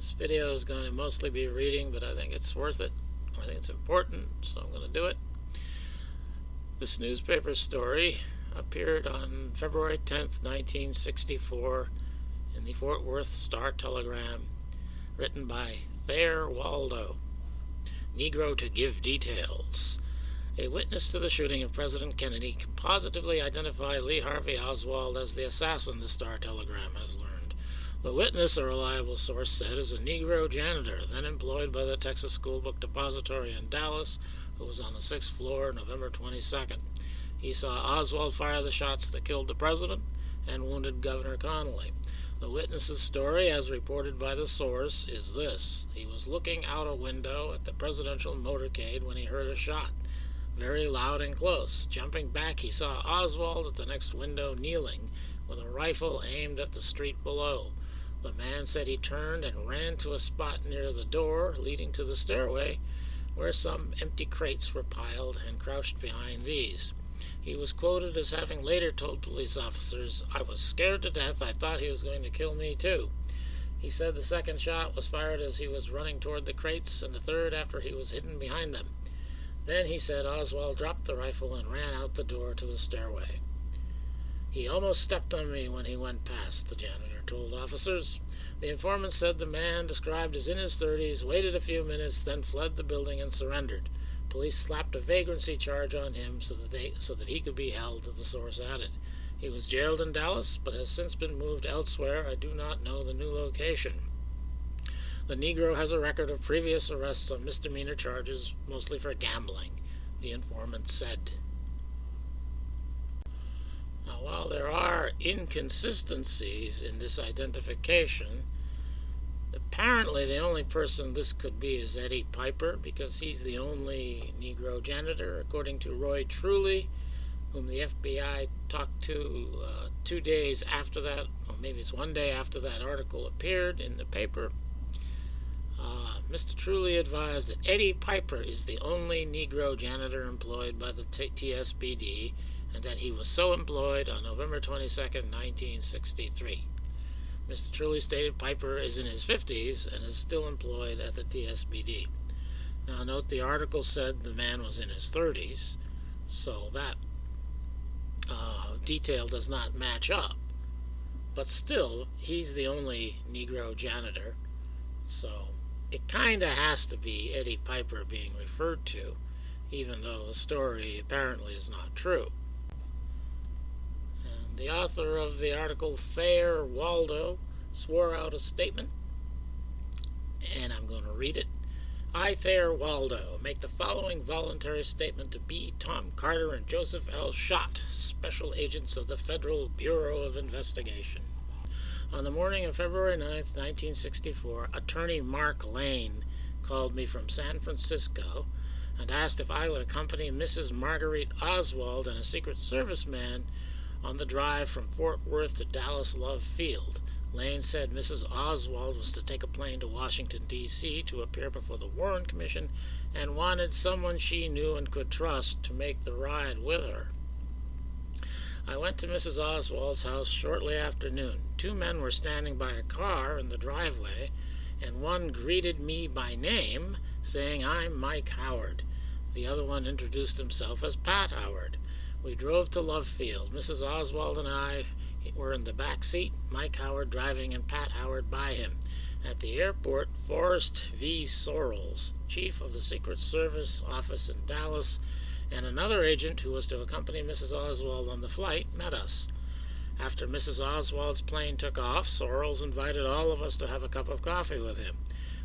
This video is going to mostly be reading, but I think it's worth it. I think it's important, so I'm going to do it. This newspaper story appeared on February 10th, 1964 in the Fort Worth Star-Telegram, written by Thayer Waldo. Negro to give details. A witness to the shooting of President Kennedy can positively identify Lee Harvey Oswald as the assassin, the Star-Telegram has learned. The witness, a reliable source said, is a Negro janitor, then employed by the Texas School Book Depository in Dallas, who was on the 6th floor November 22nd. He saw Oswald fire the shots that killed the president and wounded Governor Connally. The witness's story, as reported by the source, is this. He was looking out a window at the presidential motorcade when he heard a shot, very loud and close. Jumping back, he saw Oswald at the next window kneeling, with a rifle aimed at the street below. The man said he turned and ran to a spot near the door leading to the stairway, where some empty crates were piled, and crouched behind these. He was quoted as having later told police officers, "I was scared to death. I thought he was going to kill me too." He said the second shot was fired as he was running toward the crates, and the third after he was hidden behind them. Then he said Oswald dropped the rifle and ran out the door to the stairway. "He almost stepped on me when he went past," the janitor told officers. The informant said the man, described as in his 30s, waited a few minutes, then fled the building and surrendered. Police slapped a vagrancy charge on him so that he could be held, the source added. He was jailed in Dallas, but has since been moved elsewhere. I do not know the new location. The Negro has a record of previous arrests on misdemeanor charges, mostly for gambling, the informant said. Now, while there are inconsistencies in this identification, apparently the only person this could be is Eddie Piper, because he's the only Negro janitor, according to Roy Truly, whom the FBI talked to 2 days after that, or maybe it's 1 day after that article appeared in the paper. Mr. Truly advised that Eddie Piper is the only Negro janitor employed by the TSBD, and that he was so employed on November 22nd, 1963. Mr. Truly stated Piper is in his 50s and is still employed at the TSBD. Now note the article said the man was in his 30s, so that detail does not match up. But still, he's the only Negro janitor, so it kind of has to be Eddie Piper being referred to, even though the story apparently is not true. And the author of the article, Thayer Waldo, swore out a statement, and I'm going to read it. I, Thayer Waldo, make the following voluntary statement to B. Tom Carter and Joseph L. Schott, Special Agents of the Federal Bureau of Investigation. On the morning of February 9th, 1964, attorney Mark Lane called me from San Francisco and asked if I would accompany Mrs. Marguerite Oswald and a Secret Service man on the drive from Fort Worth to Dallas Love Field. Lane said Mrs. Oswald was to take a plane to Washington, D.C. to appear before the Warren Commission and wanted someone she knew and could trust to make the ride with her. I went to Mrs. Oswald's house shortly after noon. 2 men were standing by a car in the driveway, and one greeted me by name, saying, "I'm Mike Howard." The other one introduced himself as Pat Howard. We drove to Love Field. Mrs. Oswald and I were in the back seat, Mike Howard driving and Pat Howard by him. At the airport, Forrest V. Sorrells, chief of the Secret Service office in Dallas, and another agent who was to accompany Mrs. Oswald on the flight, met us. After Mrs. Oswald's plane took off, Sorrells invited all of us to have a cup of coffee with him.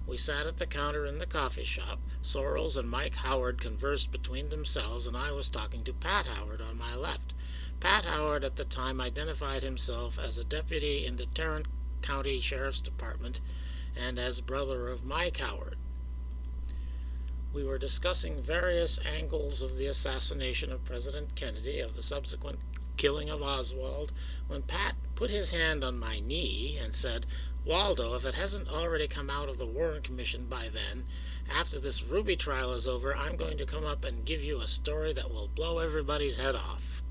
We sat at the counter in the coffee shop. Sorrells and Mike Howard conversed between themselves, and I was talking to Pat Howard on my left. Pat Howard at the time identified himself as a deputy in the Tarrant County Sheriff's Department and as brother of Mike Howard. We were discussing various angles of the assassination of President Kennedy, of the subsequent killing of Oswald, when Pat put his hand on my knee and said, "Waldo, if it hasn't already come out of the Warren Commission by then, after this Ruby trial is over, I'm going to come up and give you a story that will blow everybody's head off."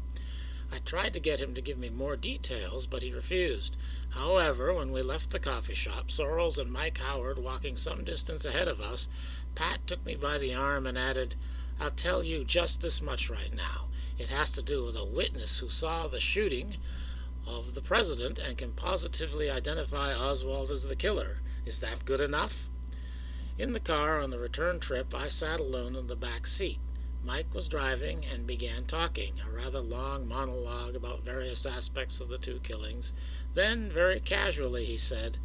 I tried to get him to give me more details, but he refused. However, when we left the coffee shop, Sorrells and Mike Howard walking some distance ahead of us, Pat took me by the arm and added, "I'll tell you just this much right now. It has to do with a witness who saw the shooting of the president and can positively identify Oswald as the killer. Is that good enough?" In the car on the return trip, I sat alone in the back seat. Mike was driving and began talking, a rather long monologue about various aspects of the two killings. Then, very casually, he said,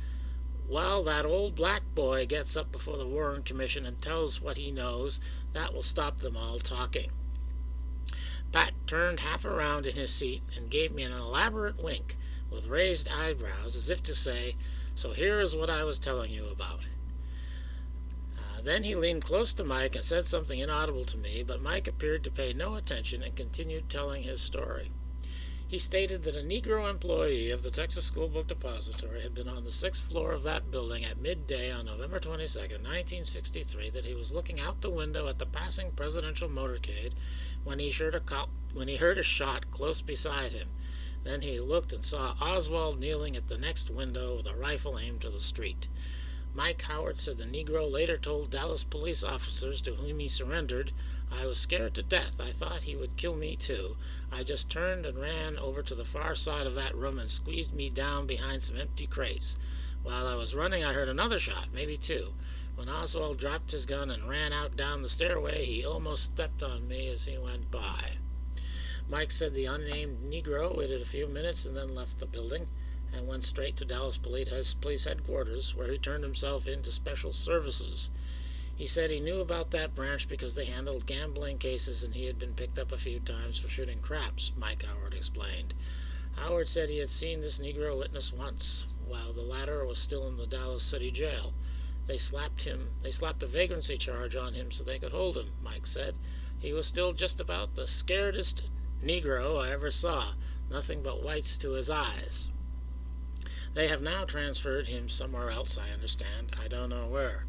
"Well, that old black boy gets up before the Warren Commission and tells what he knows. That will stop them all talking." Pat turned half around in his seat and gave me an elaborate wink with raised eyebrows, as if to say, "So here is what I was telling you about." Then he leaned close to Mike and said something inaudible to me, but Mike appeared to pay no attention and continued telling his story. He stated that a Negro employee of the Texas School Book Depository had been on the 6th floor of that building at midday on November 22, 1963, that he was looking out the window at the passing presidential motorcade when he heard a shot close beside him. Then he looked and saw Oswald kneeling at the next window with a rifle aimed to the street. Mike Howard said the Negro later told Dallas police officers to whom he surrendered, "I was scared to death. I thought he would kill me too. I just turned and ran over to the far side of that room and squeezed me down behind some empty crates. While I was running, I heard another shot, maybe two. When Oswald dropped his gun and ran out down the stairway, he almost stepped on me as he went by." Mike said the unnamed Negro waited a few minutes and then left the building and went straight to Dallas Police Headquarters, where he turned himself in to Special Services. He said he knew about that branch because they handled gambling cases and he had been picked up a few times for shooting craps, Mike Howard explained. Howard said he had seen this Negro witness once, while the latter was still in the Dallas City Jail. They slapped a vagrancy charge on him so they could hold him, Mike said. He was still just about the scaredest Negro I ever saw, nothing but whites to his eyes. They have now transferred him somewhere else, I understand. I don't know where.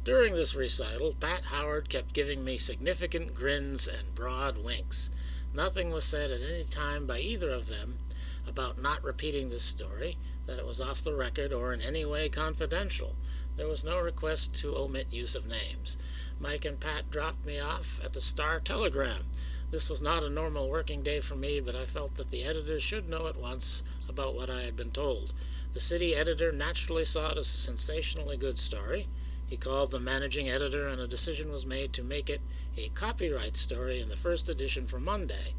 During this recital, Pat Howard kept giving me significant grins and broad winks. Nothing was said at any time by either of them about not repeating this story, that it was off the record or in any way confidential. There was no request to omit use of names. Mike and Pat dropped me off at the Star-Telegram. This was not a normal working day for me, but I felt that the editor should know at once about what I had been told. The city editor naturally saw it as a sensationally good story. He called the managing editor, and a decision was made to make it a copyright story in the first edition for Monday.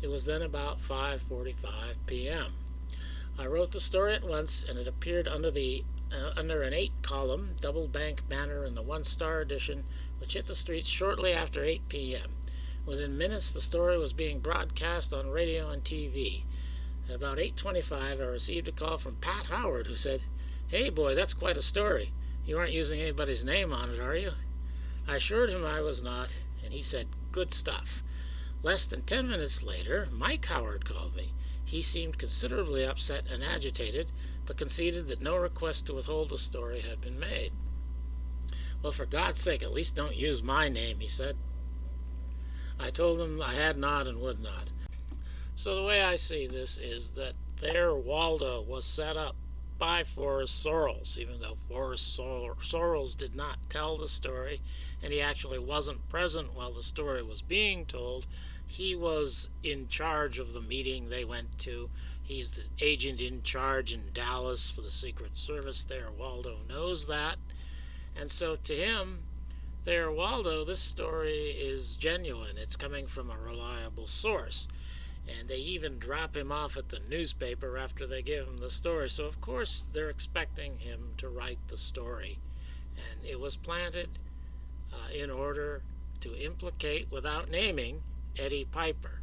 It was then about 5:45 p.m. I wrote the story at once, and it appeared under an 8-column double-bank banner in the one-star edition, which hit the streets shortly after 8 p.m. Within minutes, the story was being broadcast on radio and TV. At about 8:25, I received a call from Pat Howard, who said, "Hey, boy, that's quite a story. You aren't using anybody's name on it, are you?" I assured him I was not, and he said, "Good stuff." Less than 10 minutes later, Mike Howard called me. He seemed considerably upset and agitated, but conceded that no request to withhold the story had been made. "Well, for God's sake, at least don't use my name," he said. I told him I had not and would not. So the way I see this is that Thayer Waldo was set up by Forrest Sorrells, even though Forrest Sorrells did not tell the story, and he actually wasn't present while the story was being told. He was in charge of the meeting they went to. He's the agent in charge in Dallas for the Secret Service. Thayer Waldo knows that. And so to him, Thayer Waldo, this story is genuine. It's coming from a reliable source. And they even drop him off at the newspaper after they give him the story. So, of course, they're expecting him to write the story. And it was planted in order to implicate, without naming, Eddie Piper.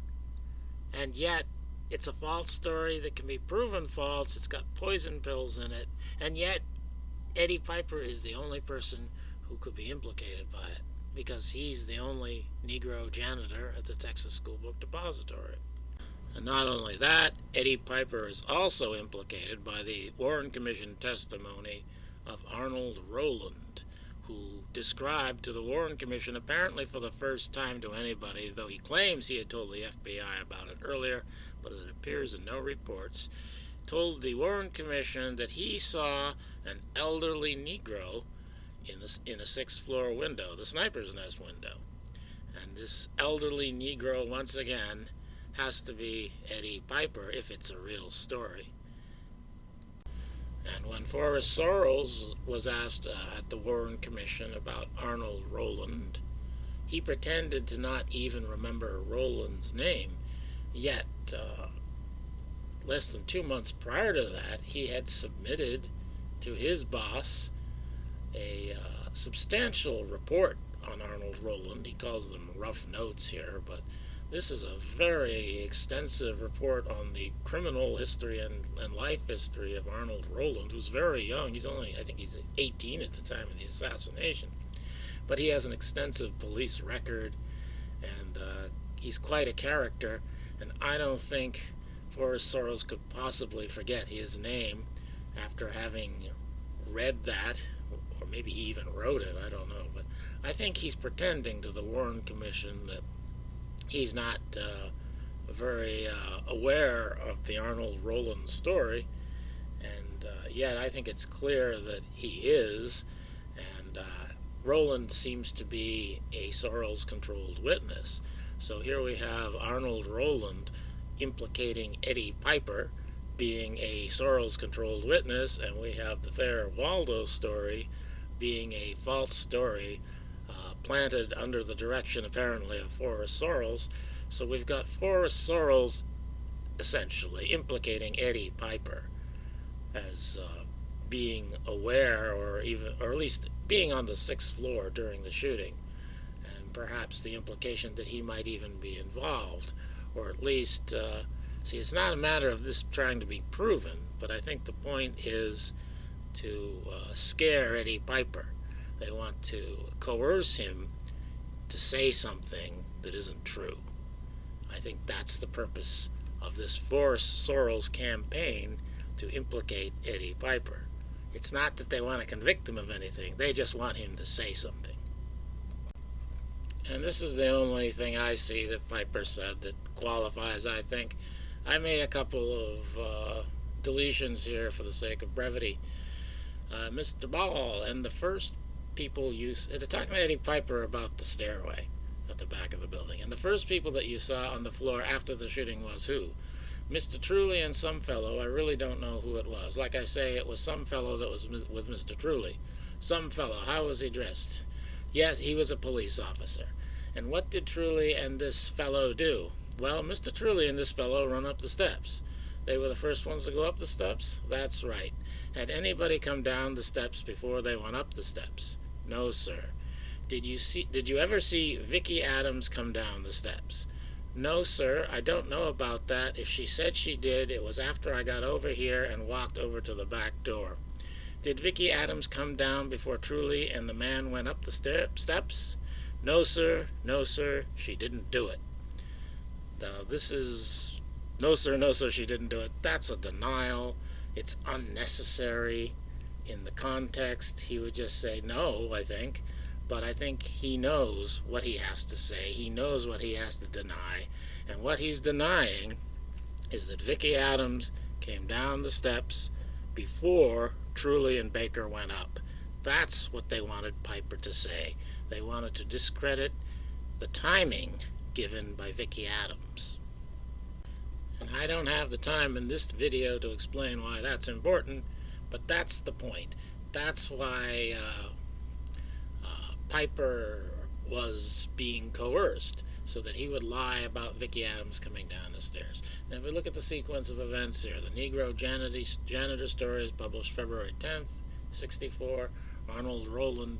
And yet, it's a false story that can be proven false. It's got poison pills in it. And yet, Eddie Piper is the only person who could be implicated by it, because he's the only Negro janitor at the Texas School Book Depository. And not only that, Eddie Piper is also implicated by the Warren Commission testimony of Arnold Rowland, who described to the Warren Commission, apparently for the first time to anybody, though he claims he had told the FBI about it earlier, but it appears in no reports, told the Warren Commission that he saw an elderly Negro in a sixth-floor window, the sniper's nest window. And this elderly Negro, once again, has to be Eddie Piper if it's a real story. And when Forrest Sorrells was asked at the Warren Commission about Arnold Roland, he pretended to not even remember Roland's name. Yet, less than 2 months prior to that, he had submitted to his boss a substantial report on Arnold Roland. He calls them rough notes here, but this is a very extensive report on the criminal history and life history of Arnold Roland, who's very young. I think he's 18 at the time of the assassination. But he has an extensive police record, and he's quite a character, and I don't think Forrest Sorrells could possibly forget his name after having read that, or maybe he even wrote it, I don't know. But I think he's pretending to the Warren Commission that he's not very aware of the Arnold Roland story, and yet I think it's clear that he is, and Roland seems to be a Sorrells-controlled witness. So here we have Arnold Roland implicating Eddie Piper being a Sorrells-controlled witness, and we have the Thayer Waldo story being a false story planted under the direction, apparently, of Forrest Sorrells. So we've got Forrest Sorrells essentially implicating Eddie Piper as being aware, or at least being on the sixth floor during the shooting, and perhaps the implication that he might even be involved, or at least see, it's not a matter of this trying to be proven, but I think the point is to scare Eddie Piper. They want to coerce him to say something that isn't true. I think that's the purpose of this Forrest Sorrells campaign, to implicate Eddie Piper. It's not that they want to convict him of anything, they just want him to say something. And this is the only thing I see that Piper said that qualifies, I think. I made a couple of deletions here for the sake of brevity. Mr. Ball and the first people they're talking to Eddie Piper about the stairway at the back of the building. And the first people that you saw on the floor after the shooting was who? Mr. Truly and some fellow. I really don't know who it was. Like I say, it was some fellow that was with Mr. Truly. Some fellow. How was he dressed? Yes, he was a police officer. And what did Truly and this fellow do? Well, Mr. Truly and this fellow run up the steps. They were the first ones to go up the steps? That's right. Had anybody come down the steps before they went up the steps? No, sir. Did you ever see Vicki Adams come down the steps? No, sir, I don't know about that. If she said she did, it was after I got over here and walked over to the back door. Did Vicki Adams come down before Truly and the man went up the steps? No, sir, she didn't do it. Now, this is, no, sir, she didn't do it. That's a denial. It's unnecessary. In the context, he would just say no, I think. But I think he knows what he has to say. He knows what he has to deny. And what he's denying is that Vicki Adams came down the steps before Truly and Baker went up. That's what they wanted Piper to say. They wanted to discredit the timing given by Vicki Adams. And I don't have the time in this video to explain why that's important, but that's the point. That's why Piper was being coerced, so that he would lie about Vicki Adams coming down the stairs. And if we look at the sequence of events here, the Negro janitor story is published February 10th, 1964. Arnold Roland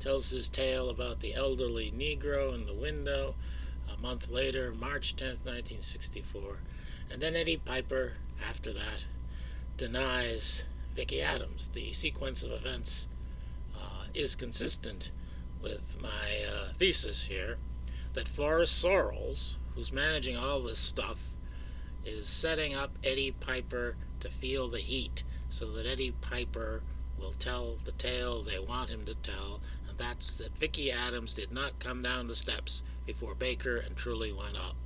tells his tale about the elderly Negro in the window. A month later, March 10th, 1964. And then Eddie Piper, after that, denies Vicki Adams. The sequence of events is consistent with my thesis here, that Forrest Sorrells, who's managing all this stuff, is setting up Eddie Piper to feel the heat, so that Eddie Piper will tell the tale they want him to tell, and that's that Vicki Adams did not come down the steps before Baker and Truly went up.